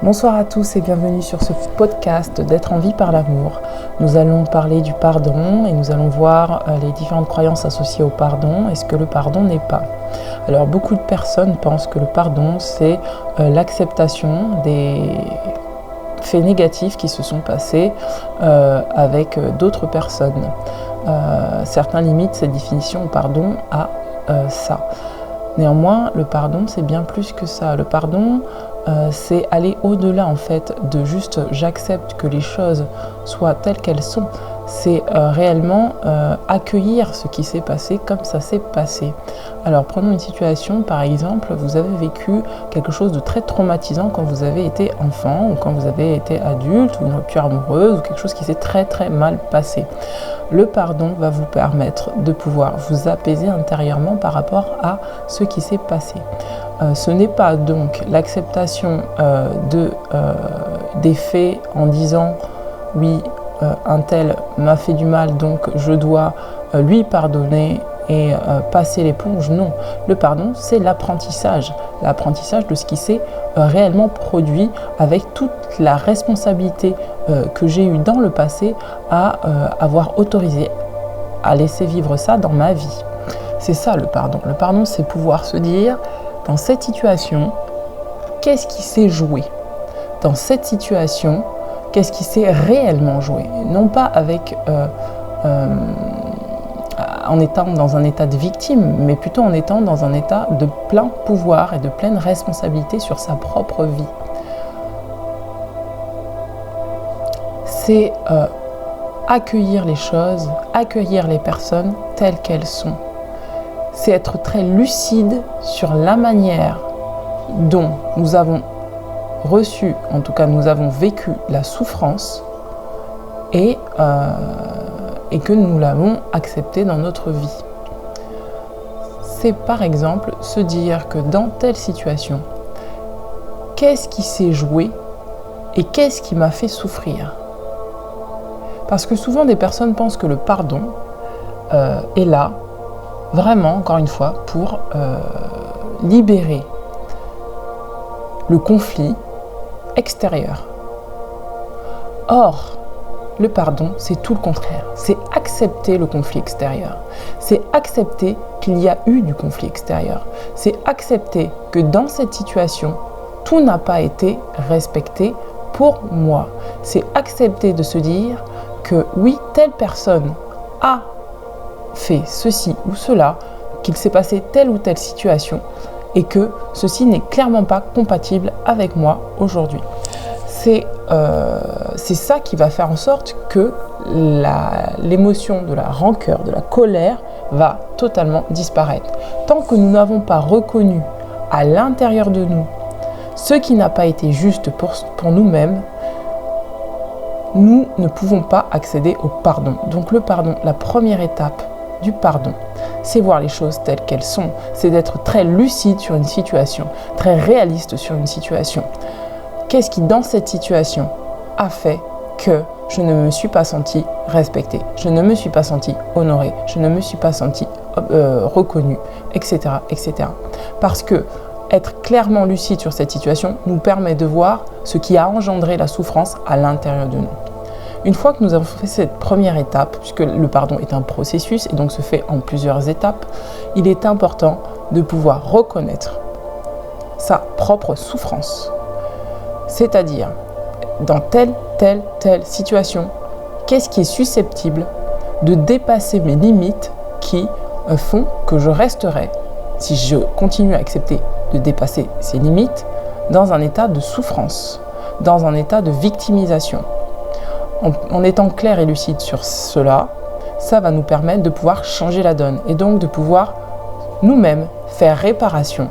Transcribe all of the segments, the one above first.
Bonsoir à tous et bienvenue sur ce podcast d'être en vie par l'amour. Nous allons parler du pardon et nous allons voir les différentes croyances associées au pardon et ce que le pardon n'est pas. Alors beaucoup de personnes pensent que le pardon c'est l'acceptation des faits négatifs qui se sont passés avec d'autres personnes. Certains limitent cette définition au pardon à ça. Néanmoins, le pardon c'est bien plus que ça. Le pardon c'est aller au-delà en fait de juste j'accepte que les choses soient telles qu'elles sont. C'est réellement accueillir ce qui s'est passé comme ça s'est passé. Alors prenons une situation, par exemple, vous avez vécu quelque chose de très traumatisant quand vous avez été enfant ou quand vous avez été adulte ou une rupture amoureuse ou quelque chose qui s'est très très mal passé. Le pardon va vous permettre de pouvoir vous apaiser intérieurement par rapport à ce qui s'est passé. Ce n'est pas donc l'acceptation des faits en disant oui, un tel m'a fait du mal donc je dois lui pardonner et passer l'éponge. Non, le pardon c'est l'apprentissage de ce qui s'est réellement produit avec toute la responsabilité que j'ai eue dans le passé à avoir autorisé à laisser vivre ça dans ma vie. C'est ça le pardon. Le pardon c'est pouvoir se dire dans cette situation, qu'est-ce qui s'est joué ? Dans cette situation, qu'est-ce qui s'est réellement joué ? Non pas avec, en étant dans un état de victime, mais plutôt en étant dans un état de plein pouvoir et de pleine responsabilité sur sa propre vie. C'est accueillir les choses, accueillir les personnes telles qu'elles sont. C'est être très lucide sur la manière dont nous avons reçu, en tout cas nous avons vécu la souffrance et que nous l'avons acceptée dans notre vie. C'est par exemple se dire que dans telle situation, qu'est-ce qui s'est joué et qu'est-ce qui m'a fait souffrir ? Parce que souvent des personnes pensent que le pardon est là, vraiment, encore une fois, pour libérer le conflit extérieur. Or, le pardon, c'est tout le contraire. C'est accepter le conflit extérieur. C'est accepter qu'il y a eu du conflit extérieur. C'est accepter que dans cette situation, tout n'a pas été respecté pour moi. C'est accepter de se dire que oui, telle personne a fait ceci ou cela, qu'il s'est passé telle ou telle situation et que ceci n'est clairement pas compatible avec moi aujourd'hui. C'est ça qui va faire en sorte que l'émotion de la rancœur, de la colère va totalement disparaître. Tant que nous n'avons pas reconnu à l'intérieur de nous ce qui n'a pas été juste pour nous-mêmes, nous ne pouvons pas accéder au pardon. Donc le pardon, la première étape du pardon, c'est voir les choses telles qu'elles sont, c'est d'être très lucide sur une situation, très réaliste sur une situation. Qu'est-ce qui dans cette situation a fait que je ne me suis pas sentie respectée, je ne me suis pas sentie honorée, je ne me suis pas sentie reconnue, etc., etc. Parce que être clairement lucide sur cette situation nous permet de voir ce qui a engendré la souffrance à l'intérieur de nous. Une fois que nous avons fait cette première étape, puisque le pardon est un processus et donc se fait en plusieurs étapes, il est important de pouvoir reconnaître sa propre souffrance. C'est-à-dire, dans telle situation, qu'est-ce qui est susceptible de dépasser mes limites qui font que je resterai, si je continue à accepter de dépasser ces limites, dans un état de souffrance, dans un état de victimisation. En étant clair et lucide sur cela, ça va nous permettre de pouvoir changer la donne et donc de pouvoir nous-mêmes faire réparation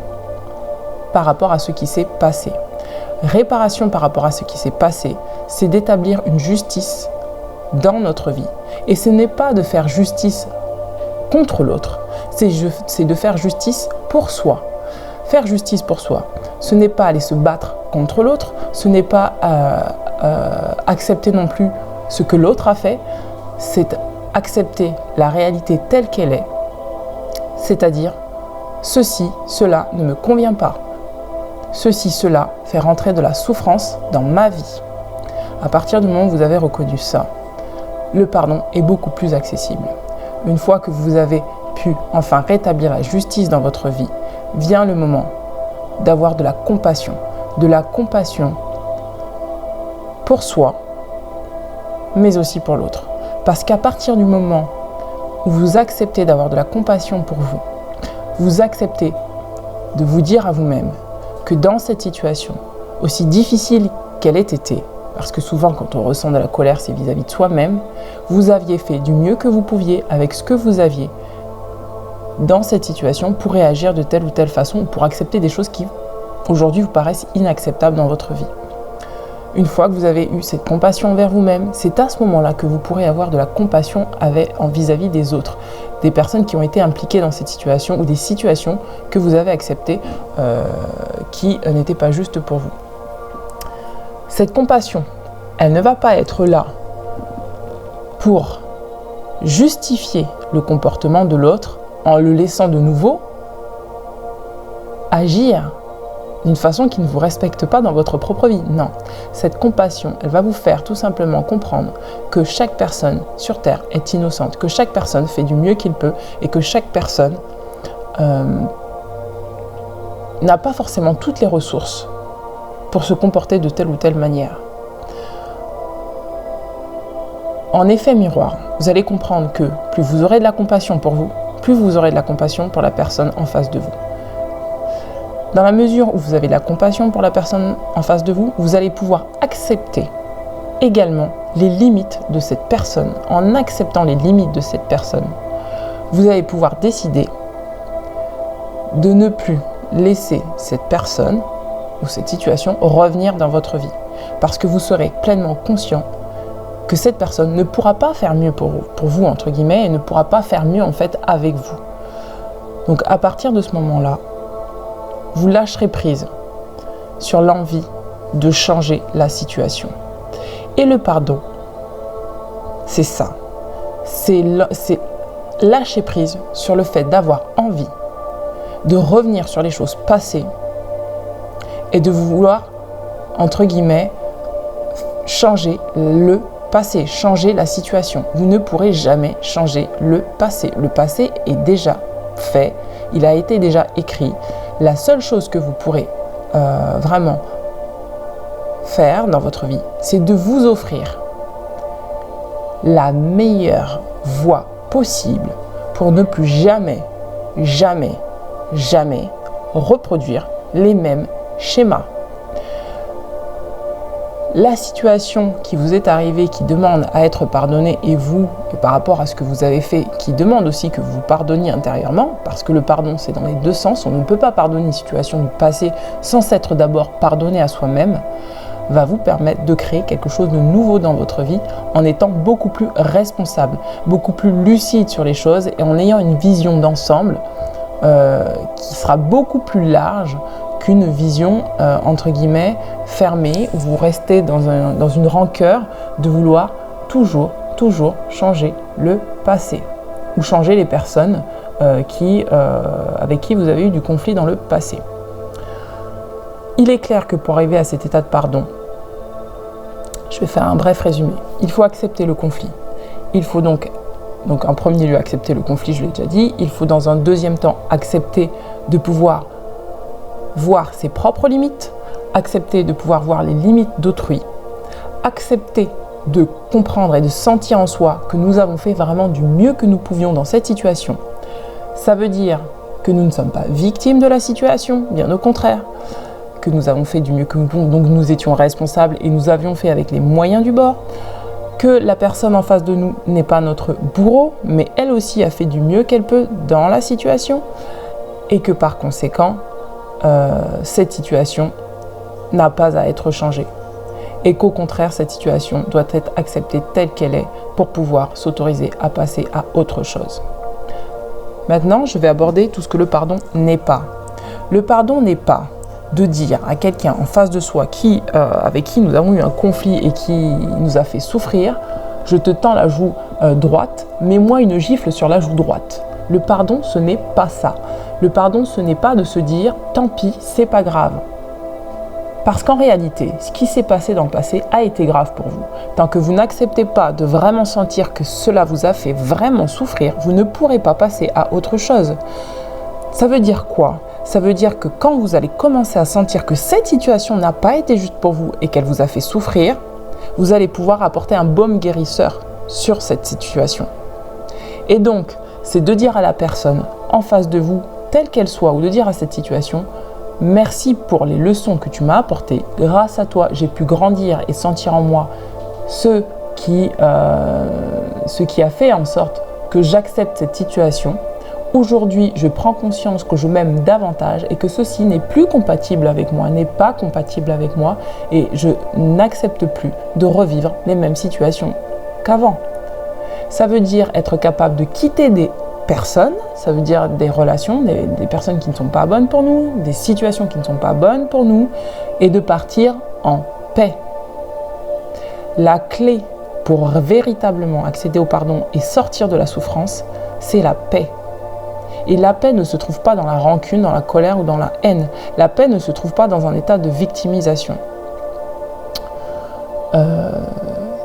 par rapport à ce qui s'est passé. Réparation par rapport à ce qui s'est passé, c'est d'établir une justice dans notre vie. Et ce n'est pas de faire justice contre l'autre, c'est de faire justice pour soi. Faire justice pour soi, ce n'est pas aller se battre contre l'autre, ce n'est pas accepter non plus ce que l'autre a fait, c'est accepter la réalité telle qu'elle est, c'est-à-dire ceci, cela ne me convient pas. cela fait rentrer de la souffrance dans ma vie. À partir du moment où vous avez reconnu ça, le pardon est beaucoup plus accessible. Une fois que vous avez pu enfin rétablir la justice dans votre vie, vient le moment d'avoir de la compassion pour soi, mais aussi pour l'autre. Parce qu'à partir du moment où vous acceptez d'avoir de la compassion pour vous, vous acceptez de vous dire à vous-même que dans cette situation, aussi difficile qu'elle ait été, parce que souvent quand on ressent de la colère, c'est vis-à-vis de soi-même, vous aviez fait du mieux que vous pouviez avec ce que vous aviez dans cette situation pour réagir de telle ou telle façon, ou pour accepter des choses qui aujourd'hui vous paraissent inacceptables dans votre vie. Une fois que vous avez eu cette compassion envers vous-même, c'est à ce moment-là que vous pourrez avoir de la compassion vis-à-vis des autres, des personnes qui ont été impliquées dans cette situation ou des situations que vous avez acceptées qui n'étaient pas justes pour vous. Cette compassion, elle ne va pas être là pour justifier le comportement de l'autre en le laissant de nouveau agir d'une façon qui ne vous respecte pas dans votre propre vie. Non, cette compassion, elle va vous faire tout simplement comprendre que chaque personne sur Terre est innocente, que chaque personne fait du mieux qu'il peut et que chaque personne n'a pas forcément toutes les ressources pour se comporter de telle ou telle manière. En effet miroir, vous allez comprendre que plus vous aurez de la compassion pour vous, plus vous aurez de la compassion pour la personne en face de vous. Dans la mesure où vous avez de la compassion pour la personne en face de vous, vous allez pouvoir accepter également les limites de cette personne. En acceptant les limites de cette personne, vous allez pouvoir décider de ne plus laisser cette personne ou cette situation revenir dans votre vie. Parce que vous serez pleinement conscient que cette personne ne pourra pas faire mieux pour vous, entre guillemets, et ne pourra pas faire mieux en fait avec vous. Donc à partir de ce moment-là, vous lâcherez prise sur l'envie de changer la situation. Et le pardon, c'est ça. C'est lâcher prise sur le fait d'avoir envie de revenir sur les choses passées et de vouloir, entre guillemets, changer le passé, changer la situation. Vous ne pourrez jamais changer le passé. Le passé est déjà fait, il a été déjà écrit. La seule chose que vous pourrez vraiment faire dans votre vie, c'est de vous offrir la meilleure voie possible pour ne plus jamais, jamais, jamais reproduire les mêmes schémas. La situation qui vous est arrivée, qui demande à être pardonnée, et vous, par rapport à ce que vous avez fait, qui demande aussi que vous pardonniez intérieurement, parce que le pardon, c'est dans les deux sens. On ne peut pas pardonner une situation du passé sans s'être d'abord pardonné à soi-même, va vous permettre de créer quelque chose de nouveau dans votre vie en étant beaucoup plus responsable, beaucoup plus lucide sur les choses et en ayant une vision d'ensemble qui sera beaucoup plus large qu'une vision, entre guillemets, fermée, où vous restez dans une rancœur de vouloir toujours changer le passé ou changer les personnes avec qui vous avez eu du conflit dans le passé. Il est clair que pour arriver à cet état de pardon, je vais faire un bref résumé. Il faut accepter le conflit. Il faut donc en premier lieu accepter le conflit, je l'ai déjà dit. Il faut dans un deuxième temps accepter de pouvoir voir ses propres limites, accepter de pouvoir voir les limites d'autrui, accepter de comprendre et de sentir en soi que nous avons fait vraiment du mieux que nous pouvions dans cette situation. Ça veut dire que nous ne sommes pas victimes de la situation, bien au contraire, que nous avons fait du mieux que nous pouvions, donc nous étions responsables et nous avions fait avec les moyens du bord, que la personne en face de nous n'est pas notre bourreau, mais elle aussi a fait du mieux qu'elle peut dans la situation, et que par conséquent, cette situation n'a pas à être changée. Et qu'au contraire, cette situation doit être acceptée telle qu'elle est pour pouvoir s'autoriser à passer à autre chose. Maintenant, je vais aborder tout ce que le pardon n'est pas. Le pardon n'est pas de dire à quelqu'un en face de soi avec qui nous avons eu un conflit et qui nous a fait souffrir, je te tends la joue droite, mets-moi une gifle sur la joue droite. Le pardon, ce n'est pas ça. Le pardon, ce n'est pas de se dire, tant pis, c'est pas grave. Parce qu'en réalité, ce qui s'est passé dans le passé a été grave pour vous. Tant que vous n'acceptez pas de vraiment sentir que cela vous a fait vraiment souffrir, vous ne pourrez pas passer à autre chose. Ça veut dire quoi ? Ça veut dire que quand vous allez commencer à sentir que cette situation n'a pas été juste pour vous et qu'elle vous a fait souffrir, vous allez pouvoir apporter un baume guérisseur sur cette situation. Et donc, c'est de dire à la personne en face de vous, telle qu'elle soit, ou de dire à cette situation, merci pour les leçons que tu m'as apportées. Grâce à toi, j'ai pu grandir et sentir en moi ce qui a fait en sorte que j'accepte cette situation. Aujourd'hui, je prends conscience que je m'aime davantage et que ceci n'est plus compatible avec moi, n'est pas compatible avec moi et je n'accepte plus de revivre les mêmes situations qu'avant. Ça veut dire être capable de quitter des personnes, ça veut dire des relations, des personnes qui ne sont pas bonnes pour nous, des situations qui ne sont pas bonnes pour nous et de partir en paix. La clé pour véritablement accéder au pardon et sortir de la souffrance, c'est la paix. Et la paix ne se trouve pas dans la rancune, dans la colère ou dans la haine. La paix ne se trouve pas dans un état de victimisation.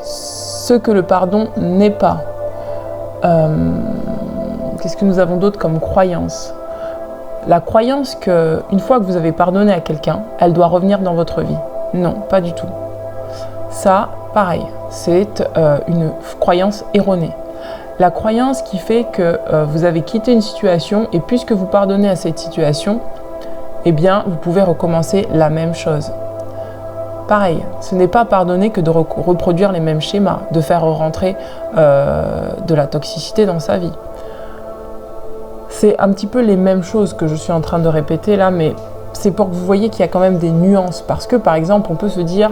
Ce que le pardon n'est pas. Qu'est-ce que nous avons d'autre comme croyance ? La croyance qu'une fois que vous avez pardonné à quelqu'un, elle doit revenir dans votre vie. Non, pas du tout. Ça, pareil, c'est une croyance erronée. La croyance qui fait que vous avez quitté une situation et puisque vous pardonnez à cette situation, eh bien, vous pouvez recommencer la même chose. Pareil, ce n'est pas pardonner que de reproduire les mêmes schémas, de faire rentrer de la toxicité dans sa vie. C'est un petit peu les mêmes choses que je suis en train de répéter là, mais c'est pour que vous voyez qu'il y a quand même des nuances. Parce que, par exemple, on peut se dire,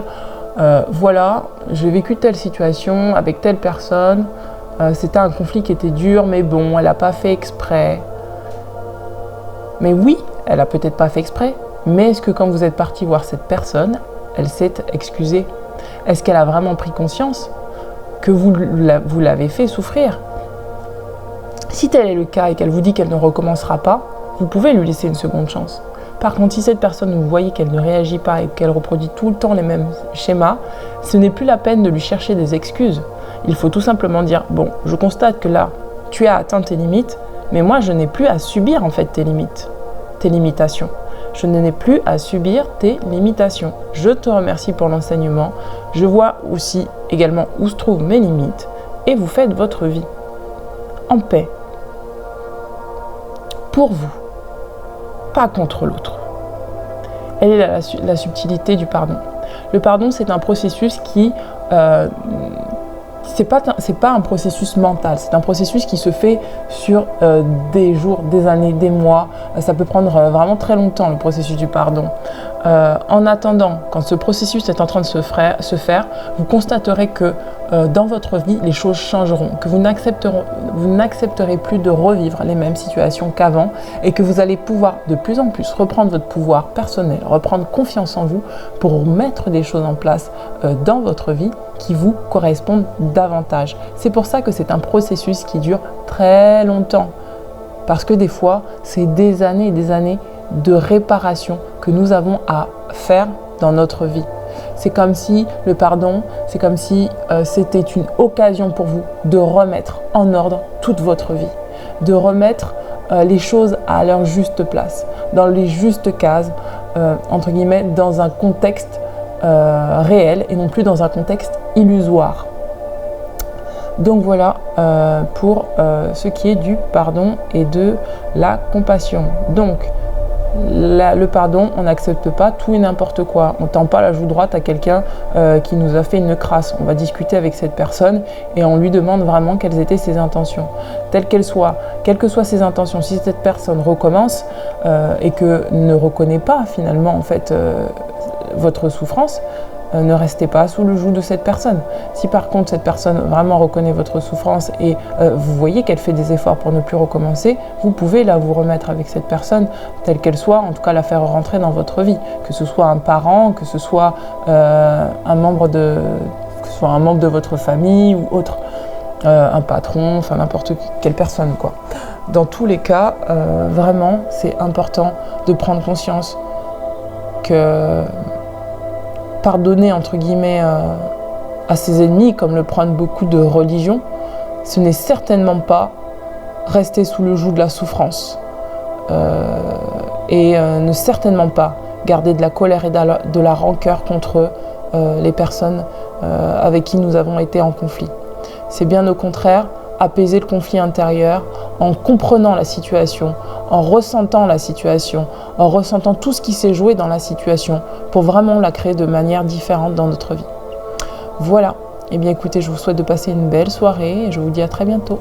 voilà, j'ai vécu telle situation avec telle personne, c'était un conflit qui était dur, mais bon, elle n'a pas fait exprès. Mais oui, elle n'a peut-être pas fait exprès, mais est-ce que quand vous êtes parti voir cette personne, elle s'est excusée ? Est-ce qu'elle a vraiment pris conscience que vous l'avez fait souffrir ? Si tel est le cas et qu'elle vous dit qu'elle ne recommencera pas, vous pouvez lui laisser une seconde chance. Par contre, si cette personne, vous voyez qu'elle ne réagit pas et qu'elle reproduit tout le temps les mêmes schémas, ce n'est plus la peine de lui chercher des excuses. Il faut tout simplement dire, bon, je constate que là, tu as atteint tes limites, mais moi, je n'ai plus à subir en fait tes limites, tes limitations. Je n'ai plus à subir tes limitations. Je te remercie pour l'enseignement. Je vois aussi également où se trouvent mes limites et vous faites votre vie en paix. Pour vous, pas contre l'autre. Elle est la subtilité du pardon. Le pardon, c'est un processus qui... c'est pas un processus mental, c'est un processus qui se fait sur des jours, des années, des mois. Ça peut prendre vraiment très longtemps, le processus du pardon. En attendant, quand ce processus est en train de se faire, vous constaterez que dans votre vie, les choses changeront, que vous n'accepterez plus de revivre les mêmes situations qu'avant et que vous allez pouvoir de plus en plus reprendre votre pouvoir personnel, reprendre confiance en vous pour mettre des choses en place dans votre vie qui vous correspondent davantage. C'est pour ça que c'est un processus qui dure très longtemps. Parce que des fois, c'est des années et des années de réparation que nous avons à faire dans notre vie. C'est comme si le pardon, c'est comme si c'était une occasion pour vous de remettre en ordre toute votre vie, de remettre les choses à leur juste place, dans les justes cases, entre guillemets, dans un contexte réel et non plus dans un contexte illusoire. Donc voilà pour ce qui est du pardon et de la compassion. Donc, le pardon, on n'accepte pas tout et n'importe quoi. On ne tend pas la joue droite à quelqu'un qui nous a fait une crasse. On va discuter avec cette personne et on lui demande vraiment quelles étaient ses intentions. Telles qu'elles soient, quelles que soient ses intentions, si cette personne recommence et que ne reconnaît pas finalement en fait votre souffrance, ne restez pas sous le joug de cette personne. Si par contre cette personne vraiment reconnaît votre souffrance et vous voyez qu'elle fait des efforts pour ne plus recommencer, vous pouvez là vous remettre avec cette personne telle qu'elle soit, en tout cas la faire rentrer dans votre vie, que ce soit un parent, que ce soit un membre de votre famille ou autre, un patron, enfin n'importe quelle personne quoi. Dans tous les cas, vraiment c'est important de prendre conscience que pardonner entre guillemets à ses ennemis, comme le prennent beaucoup de religions, ce n'est certainement pas rester sous le joug de la souffrance et ne certainement pas garder de la colère et de la rancœur contre les personnes avec qui nous avons été en conflit. C'est bien au contraire apaiser le conflit intérieur en comprenant la situation, en ressentant la situation, en ressentant tout ce qui s'est joué dans la situation pour vraiment la créer de manière différente dans notre vie. Voilà, et bien écoutez, je vous souhaite de passer une belle soirée et je vous dis à très bientôt.